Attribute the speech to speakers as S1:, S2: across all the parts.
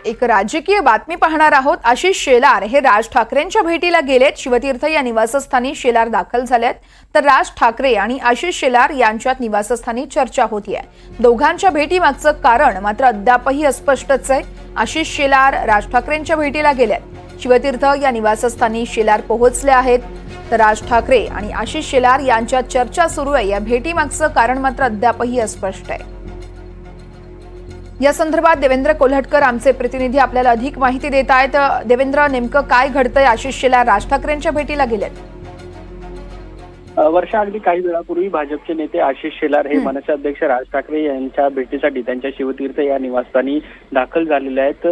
S1: एक राजकीय बातमी पाहणार आहोत। आशिष शेलार हे राज ठाकरेंच्या भेटीला गेलेत। शिवतीर्थ या निवासस्थानी शेलार दाखल झालेत, तर राज ठाकरे आणि आशिष शेलार यांच्यात निवासस्थानी चर्चा होतीये। दोघांच्या भेटीमागचं कारण मात्र अद्यापही अस्पष्टच आहे। आशिष शेलार राज ठाकरेंच्या भेटीला गेलेत। शिवतीर्थ या निवासस्थानी शेलार पोहोचले आहेत, तर राज ठाकरे आणि आशिष शेलार यांच्यात चर्चा सुरू आहे। या भेटीमागचं कारण मात्र अद्यापही अस्पष्ट आहे। या संदर्भात देवेंद्र कोल्हटकर आमचे प्रतिनिधी आपल्याला अधिक माहिती देत आहेत। देवेंद्र, नेमकं काय घडतंय? आशिष शेलार राज ठाकरेंच्या भेटीला गेलेत।
S2: वर्षा, अगदी काही वेळापूर्वी भाजपचे नेते आशिष शेलार हे मनसे अध्यक्ष राज ठाकरे यांच्या भेटीसाठी त्यांच्या शिवतीर्थ या निवासस्थानी दाखल झालेले आहेत।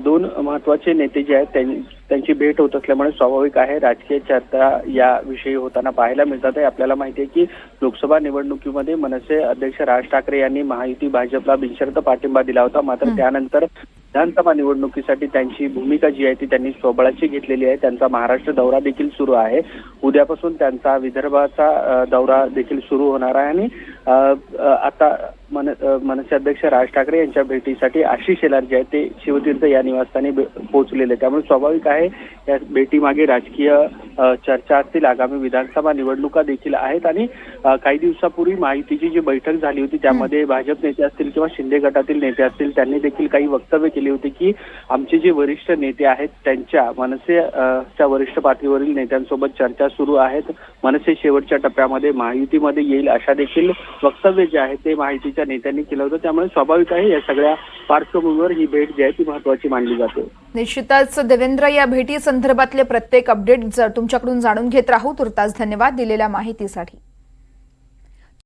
S2: दोन महत्वाचे नेते जे आहेत त्यांची भेट होत असल्यामुळे स्वाभाविक आहे राजकीय चर्चा याविषयी होताना पाहायला मिळतात आहे। आपल्याला माहिती आहे की लोकसभा निवडणुकीमध्ये मनसे अध्यक्ष राज ठाकरे यांनी महायुती भाजपला बिनशर्त पाठिंबा दिला होता, मात्र त्यानंतर विधानसभा निवडणुकीसाठी त्यांची भूमिका जी आहे ती त्यांनी स्वबळाची घेतलेली आहे। त्यांचा महाराष्ट्र दौरा देखील सुरू आहे। उद्यापासून त्यांचा विदर्भाचा दौरा देखील सुरू होणार आहे आणि आता मनसे अध्यक्ष राज ठाकरे यांच्या भेटीसाठी आशिष शेलार जे आहेत ते शिवतीर्थ या निवासस्थानी पोहोचलेले, त्यामुळे स्वाभाविक आहे या भेटीमागे राजकीय चर्चा असतील। आगामी विधानसभा निवडणुका देखील आहेत आणि काही दिवसापूर्वी महायुतीची जी बैठक झाली होती त्यामध्ये भाजप नेते असतील किंवा शिंदे गटातील नेते असतील त्यांनी देखील काही वक्तव्य केली होती की आमचे जे वरिष्ठ नेते आहेत त्यांच्या मनसेच्या वरिष्ठ पातळीवरील नेत्यांसोबत चर्चा सुरू आहेत। मनसे शेवटच्या टप्प्यामध्ये महायुतीमध्ये येईल अशा देखील वक्तव्य जे आहे ते महायुतीच्या नेत्यांनी केलं होतं, त्यामुळे स्वाभाविक आहे या सगळ्या पार्श्वभूमीवर ही भेट जी आहे ती महत्वाची मानली जाते।
S1: निश्चितच देवेंद्र, या भेटी संदर्भातले प्रत्येक अपडेट तुमच्याकडून जाणून घेत राहू। तुर्तास धन्यवाद दिलेल्या माहितीसाठी।